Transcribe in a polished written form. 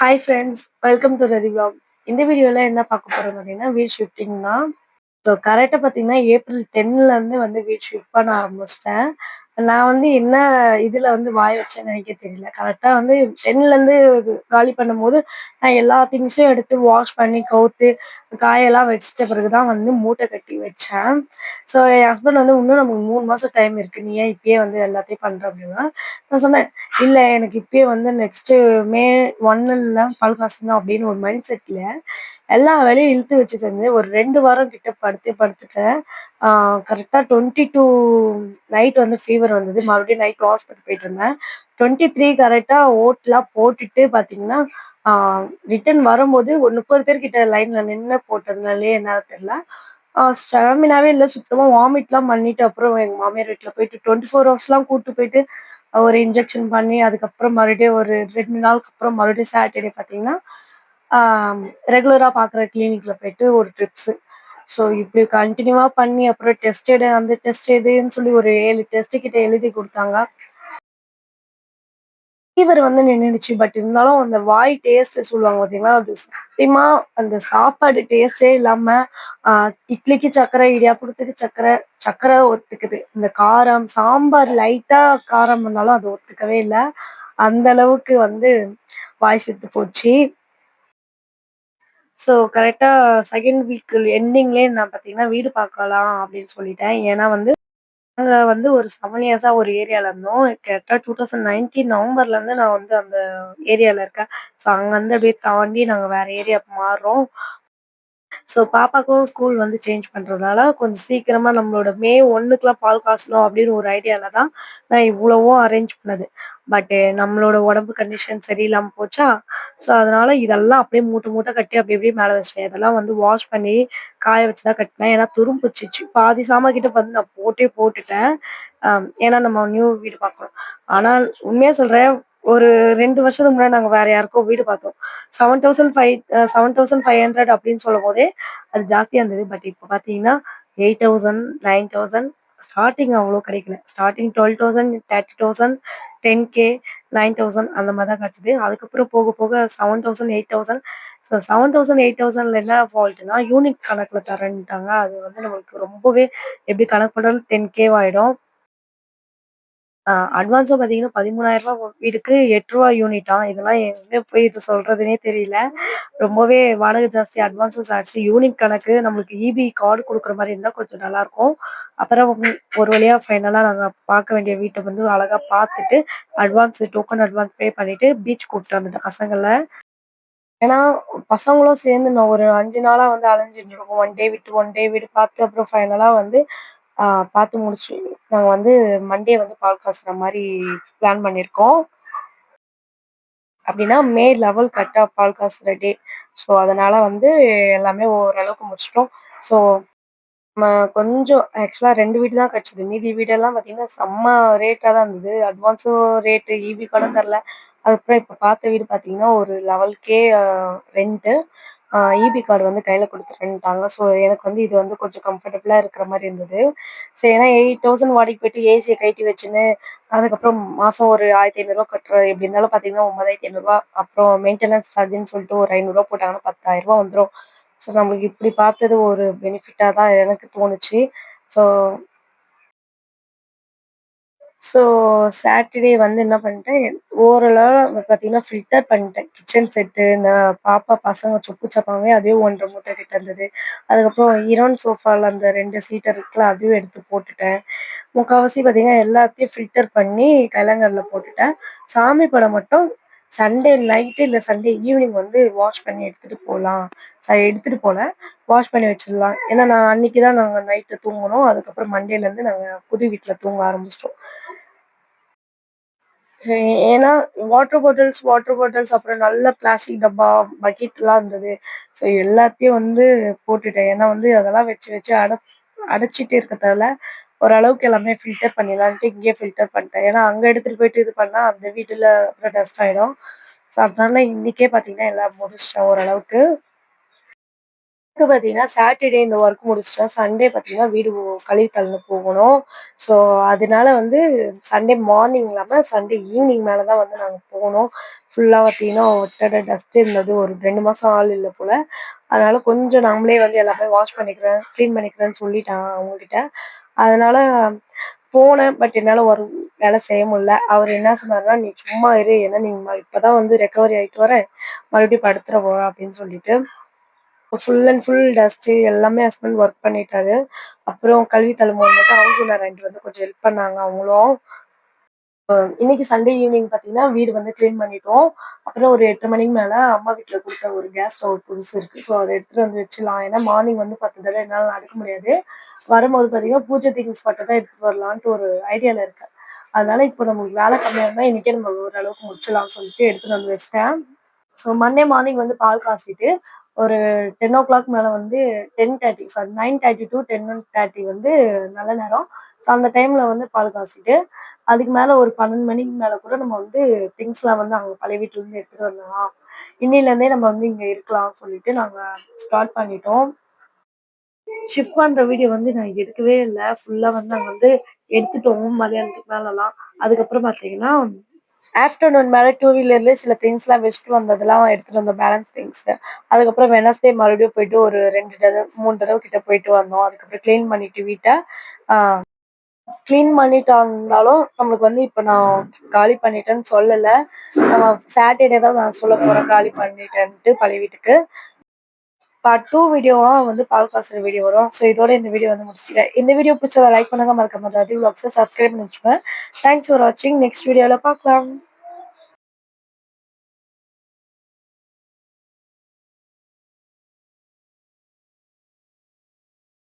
Hi friends, welcome to ready vlog. இந்த வீடியோல என்ன பார்க்க போறோம் பார்த்தீங்கன்னா, வீடு ஷிஃப்டிங் தான். ஸோ கரெக்ட்டா பார்த்தீங்கன்னா, ஏப்ரல் 10லேருந்து வந்து வீடு ஷிஃப்ட் பண்ண ஆரம்பிச்சுட்டேன். நான் வந்து என்ன இதுல வந்து வாய் வச்சேன்னு எனக்கே தெரியல. கரெக்ட்டா வந்து 10லேருந்து காலி பண்ணும்போது, நான் எல்லா திங்ஸையும் எடுத்து வாஷ் பண்ணி கவுத்து, காயெல்லாம் வச்சுட்ட பிறகு தான் வந்து மூட்டை கட்டி வச்சேன். ஸோ என் ஹஸ்பண்ட் வந்து "இன்னும் நமக்கு 3 மாசம் டைம் இருக்கு. நீ ஏன் இப்பயே வந்து எல்லாத்தையும் பண்ற?" அப்படின்னா, நான் சொன்னேன், "இல்ல எனக்கு இப்பயே வந்து நெக்ஸ்ட்டு மே 1ல பால் காசணும்" அப்படின்னு ஒரு மைண்ட் செட்ல எல்லா வேலையும் இழுத்து வச்சு செஞ்சு ஒரு 2 வாரம் கிட்ட படுத்துட்டேன். ஆ கரெக்ட்டா 22 நைட் வந்து ஃபீவர் வந்தது. மறுபடியும் நைட் ஹாஸ்பிட்டல் போயிட்டுருந்தேன். 23 கரெக்ட்டா ஓட்லாம் போட்டுட்டு பார்த்தீங்கன்னா, ஆ ரிட்டர்ன் வரும்போது ஒரு 30 பேர் கிட்ட லைன்ல நின்னு போட்டதுனாலயே என்னன்னு தெரியல. ஸ்டாமினாவே இல்ல. சுத்தமா வாமிட்லாம் பண்ணிட்டு, அப்புறம் எங்க மாமியார் வீட்ல போயிட்டு 24 ஹவர்ஸ்லாம் கூட்டு போயிட்டு, ஒரு இன்ஜெக்ஷன் பண்ணி, அதுக்கப்புறம் மறுபடியும் ஒரு 2 நாளுக்கு அப்புறம் மறுபடியும் சாட்டர்டே பார்த்தீங்கன்னா, ஆ ரெகுலரா பார்க்குற கிளினிக்ல போயிட்டு ஒரு ட்ரிப்ஸு. ஸோ இப்படி கன்டினியூவா பண்ணி அப்புறம் டெஸ்ட் எடு, அந்த டெஸ்ட் எடுன்னு சொல்லி ஒரு 7 டெஸ்ட் கிட்ட எழுதி குடுத்தாங்க. ஃபீவர் வந்து நின்னுடுச்சு. பட் இருந்தாலும் அந்த வாய் டேஸ்ட் சொல்லுவாங்க பார்த்தீங்களா, அது சத்தியமா அந்த சாப்பாடு டேஸ்ட்டே இல்லாம, அ இட்லிக்கு சர்க்கரை, இடியாப்பத்துக்கு சர்க்கரை, சர்க்கரை ஒத்துக்குது. இந்த காரம், சாம்பார் லைட்டா காரம் வந்தாலும் அது ஒத்துக்கவே இல்ல. அந்த அளவுக்கு வந்து வாய் செத்து போச்சு. ஸோ கரெக்ட்டா 2ண்ட் வீக் எண்டிங்லயே நான் பார்த்தீங்கன்னா, வீடு பார்க்கலாம் அப்படின்னு சொல்லிட்டேன். ஏன்னா வந்து நாங்க வந்து ஒரு 7 இயர்ஸா ஒரு ஏரியால இருந்தோம். கரெக்ட்டா 2019 நவம்பர்லேருந்து நான் வந்து அந்த ஏரியால இருக்கேன். ஸோ அங்கருந்து அப்படியே தாண்டி நாங்க வேற ஏரியாக்கு மாறுறோம். ஸோ பாப்பாக்கும் ஸ்கூல் வந்து சேஞ்ச் பண்றதுனால, கொஞ்சம் சீக்கிரமா நம்மளோட மே 1க்குலாம் பால் காய்ச்சணும் அப்படின்னு ஒரு ஐடியால தான் நான் இவ்வளவும் அரேஞ்ச் பண்ணது. நம்மளோட உடம்பு கண்டிஷன் சரியில்லாம போச்சா, ஸோ அதனால இதெல்லாம் அப்படியே மூட்ட மூட்ட கட்டி அப்படி அப்படியே மேல வச்சுட்டேன். இதெல்லாம் வந்து வாஷ் பண்ணி காய வச்சு தான் கட்டினேன். ஏன்னா துரும்புச்சிச்சு. பாதி சாமான் கிட்ட வந்து நான் போட்டுட்டேன். ஏன்னா நம்ம நியூ வீடு பார்க்குறோம். ஆனா உண்மையா சொல்றேன், ஒரு 2 வருஷத்துக்கு முன்னாடி நாங்க வேற யாருக்கோ வீடு பார்த்தோம். 7,500 அப்படின்னு சொல்லும்போதே, அது ஜாஸ்தியா இருந்தது. பட் இப்ப பார்த்தீங்கன்னா, 8,000, 9,000 ஸ்டார்ட்டிங் அவ்ளோ கிடைக்கல. ஸ்டார்ட்டிங் 12,000, 30,000, 10K, 9,000 அந்த மாரி தான் கிடைச்சது. அதுக்கப்புறம் போக போக 7,000, 8,000 ஸோ 7,000, 8,000ல என்ன ஃபால்ட்னா, யூனிட் கணக்குல தரேன்ட்டாங்க. அது வந்து நம்மளுக்கு ரொம்பவே எப்படி கணக்கு பண்ணாலும் 10K ஆயிடும். அட்வான்ஸும் பார்த்தீங்கன்னா, ரூ. 13,000 வீடுக்கு ரூ. 8 யூனிட்டாம். இதெல்லாம் எங்க போய் இது சொல்றதுன்னே தெரியல. ரொம்பவே வாடகை ஜாஸ்தி, அட்வான்ஸும் ஜாஸ்தி. யூனிட் கணக்கு நம்மளுக்கு ஈபி கார்டு குடுக்குற மாரி இருந்தா கொஞ்சம் நல்லாருக்கும். அப்புறம் ஒரு வழியா ஃபைனலா நாங்க பார்க்க வேண்டிய வீட்ட வந்து அழகா பார்த்துட்டு, டோக்கன் அட்வான்ஸ் பே பண்ணிட்டு பீச் கூட்டிட்டு வந்துட்டேன் பசங்கள. ஏன்னா, பசங்களும் சேர்ந்து நான் ஒரு 5 நாளா வந்து அலைஞ்சுட்டு இருக்கோம். 1 டே விட்டு 1 டே வீடு பார்த்து அப்புறம் ஃபைனலா வந்து பார்த்து முடிச்சு நாங்க வந்து மண்டே வந்து பால் காசுற மாரி பிளான் பண்ணியிருக்கோம். அப்டின்னா மே 11 கரெக்ட்டா பால் காசுற டே. ஸோ அதனால வந்து எல்லாமே ஓரளவுக்கு முடிச்சுட்டோம். ஸோ நம்ம கொஞ்சம் ஆக்சுவலா 2 வீடு தான் கிடைச்சது. மீதி வீடெல்லாம் பார்த்தீங்கன்னா, செம்ம ரேட்டா தான் இருந்தது. அட்வான்ஸும் ரேட்டு, ஈபி கார்டும் தரல. அதுக்கப்புறம் இப்ப பார்த்த வீடு பார்த்தீங்கன்னா, ஒரு 11K ரென்ட்டு. ஈபி கார்டு வந்து கையில குடுத்துறேன்ட்டாங்க. ஸோ எனக்கு வந்து இது வந்து கொஞ்சம் கம்ஃபர்டபுளா இருக்கிற மாரி இருந்தது. சரி ஏன்னா 8,000 வாடகைக்கு போயிட்டு ஏசிய கழட்டி வச்சுன்னு, அதுக்கப்புறம் மாசம் ஒரு ரூ. 1,500 கட்டுறோம். எப்படி இருந்தாலும் பார்த்தீங்கன்னா, 9,500 அப்புறம் மெயின்டனன்ஸ் சார்ஜ்ன்னு சொல்லிட்டு ஒரு ரூ. 500 போட்டாங்கன்னா ரூ. 10,000 வந்துரும். ஸோ நம்மளுக்கு இப்படி பார்த்தது ஒரு பெனிஃபிட்டா தான் எனக்கு தோணுச்சு. ஸோ ஸோ சாட்டர்டே வந்து என்ன பண்ணிட்டேன், ஓரளவு பார்த்தீங்கன்னா, ஃபில்டர் பண்ணிட்டேன். கிச்சன் செட்டு, இந்த பாப்பா பசங்க சொப்பு சாப்பாவே அதுவே 1 1/2 மூட்டை கிட்ட இருந்தது. அதுக்கப்புறம் ஈரான் சோஃபால அந்த 2 சீட்டர் இருக்குல்ல, அதுவும் எடுத்து போட்டுட்டேன். முக்காவாசி பார்த்தீங்கன்னா, எல்லாத்தையும் ஃபில்டர் பண்ணி கலங்கள்ல போட்டுட்டேன். சாமி படம் மட்டும் சண்டே நைட்டு இல்ல சண்டே ஈவினிங் வந்து வாஷ் பண்ணி எடுத்துட்டு போலாம். எடுத்துட்டு போல. வாஷ் பண்ணி வச்சிடலாம். ஏன்னா, நான் அன்னைக்கு தான் நாங்க நைட்டு தூங்குனோம். அதுக்கப்புறம் மண்டேலேருந்து நாங்க புது வீட்ல தூங்க ஆரம்பிச்சுட்டோம். ஏன்னா வாட்டர் பாட்டில்ஸ் அப்புறம் நல்ல பிளாஸ்டிக் டப்பா, பக்கெட்லாம் இருந்தது. ஸோ எல்லாத்தையும் வந்து போட்டுட்டேன். ஏன்னா வந்து அதெல்லாம் வச்சு வச்சு அடைச்சிட்டு இருக்க தேவல்ல. ஓரளவுக்கு எல்லாமே ஃபில்டர் பண்ணிடலான்ட்டு இங்கேயே ஃபில்டர் பண்ணிட்டேன். ஏன்னா அங்க எடுத்துட்டு போயிட்டு இது பண்ணா அந்த வீட்டுல அப்புறம் டஸ்ட் ஆயிடும். ஸோ அதனால இன்னைக்கே பார்த்தீங்கன்னா எல்லாம் முடிச்சுட்டேன் ஓரளவுக்கு. எனக்கு பார்த்தீங்கன்னா, சாட்டர்டே இந்த ஒர்க் முடிச்சுட்டேன். சண்டே பார்த்தீங்கன்னா, வீடு கழுவி தள்ள போகணும். ஸோ, அதனால வந்து சண்டே மார்னிங் இல்லாம சண்டே ஈவினிங் மேல தான் வந்து நாங்க போனோம். ஃபுல்லா பார்த்தீங்கன்னா, ஒட்டட டஸ்ட் இருந்தது. ஒரு 2 மாசம் ஆள் இல்ல போல. அதனால கொஞ்சம் நாமளே வந்து எல்லாமே வாஷ் பண்ணிக்கிறேன், கிளீன் பண்ணிக்கிறேன்னு சொல்லிட்டேன் அவங்ககிட்ட. அதனால போனேன். பட் என்னால ஒரு வேலை செய்ய முடியல. அவரு என்ன சொன்னாருன்னா, "நீ சும்மா இரு. ஏன்னா நீ இப்பதான் வந்து ரெக்கவரி ஆயிட்டு வர. மறுபடியும் படுத்துற போற" அப்படின்னு சொல்லிட்டு. ஃபுல் அண்ட் ஃபுல் டஸ்ட்டு எல்லாமே ஹஸ்பண்ட் ஒர்க் பண்ணிட்டாரு. அப்புறம் கழுவி தள்ளும்போது மட்டும் ஹவுஸ் ஓனர் ஆன்டி வந்து கொஞ்சம் ஹெல்ப் பண்ணாங்க அவங்களும். இன்னைக்கு சண்டே ஈவினிங் பார்த்தீங்கன்னா, வீடு வந்து கிளீன் பண்ணிட்டோம். அப்புறம் ஒரு 8:30 மணிக்கு மேல அம்மா வீட்ல குடுத்த ஒரு கேஸ் ஸ்டவ் புதுசு இருக்கு. ஸோ, அத எடுத்துட்டு வந்து வச்சுலாம். ஏன்னா மார்னிங் வந்து 10 தடவ என்னால நடக்க முடியாது. வரும்போது பார்த்தீங்கன்னா, பூஜை திங்ஸ் மட்டும் தான் எடுத்துட்டு வரலான்ட்டு ஒரு ஐடியால இருக்கேன். அதனால இப்போ நமக்கு வேலை கம்மியா இருந்தா இன்னைக்கே நம்ம ஓரளவுக்கு முடிச்சிடலாம்னு சொல்லிட்டு எடுத்துட்டு வந்து வச்சுட்டேன். ஸோ மண்டே மார்னிங் வந்து பால் காய்ச்சிட்டு, ஒரு 10:00 மேல வந்து 10:30 சாரி 9:30 டூ 10:30 வந்து நல்ல நேரம். ஸோ அந்த டைம்ல வந்து பால் காய்ச்சிட்டு, அதுக்கு மேல ஒரு 12 மணிக்கு மேல கூட நம்ம வந்து திங்ஸ்லாம் வந்து அங்க பழைய வீட்லருந்து எடுத்துட்டு வந்துரலாம். இன்னையிலேருந்தே நம்ம வந்து இங்க இருக்கலாம்னு சொல்லிட்டு நாங்க ஸ்டார்ட் பண்ணிட்டோம். ஷிஃப்ட் பண்ற வீடியோ வந்து நான் எடுக்கவே இல்ல. ஃபுல்லா வந்து நாங்க வந்து எடுத்துட்டோம் மதியானத்துக்கு மேலலாம். அதுக்கப்புறம் பார்த்தீங்கன்னா ஆஃப்டர்நூன் மேல டூ வீலர்லயே சில திங்ஸ்லாம் வச்சுட்டு வந்ததெல்லாம் எடுத்துட்டு வந்தோம் பேலன்ஸ் திங்ஸு. அதுக்கப்புறம் வெட்னஸ்டே மறுபடியும் போயிட்டு ஒரு 2 தடவ 3 தடவ கிட்ட போயிட்டு வந்தோம். அதுக்கப்புறம் கிளீன் பண்ணிட்டு வீட்ட. ஆ கிளீன் பண்ணிட்டா இருந்தாலும் நம்மளுக்கு வந்து இப்ப நான் காலி பண்ணிட்டேன்னு சொல்லல. சாட்டர்டே தான் நான் சொல்லப் போறேன் காலி பண்ணிட்டேன்ட்டு பழைய வீட்டுக்கு. பார்ட் 2 வீடியோவா வந்து பால் காசுற வீடியோ வரும். ஸோ இதோட இந்த வீடியோ வந்து முடிச்சுக்கிறேன். இந்த வீடியோ பிடிச்சத லைக் பண்ணுங்க, மறக்காம ராதி விலாக்ஸ சப்ஸ்கிரைப் பண்ணி வச்சுக்கோங்க. தேங்க்ஸ் ஃபார் வாட்சிங். நெக்ஸ்ட் வீடியோல பார்க்கலாம்.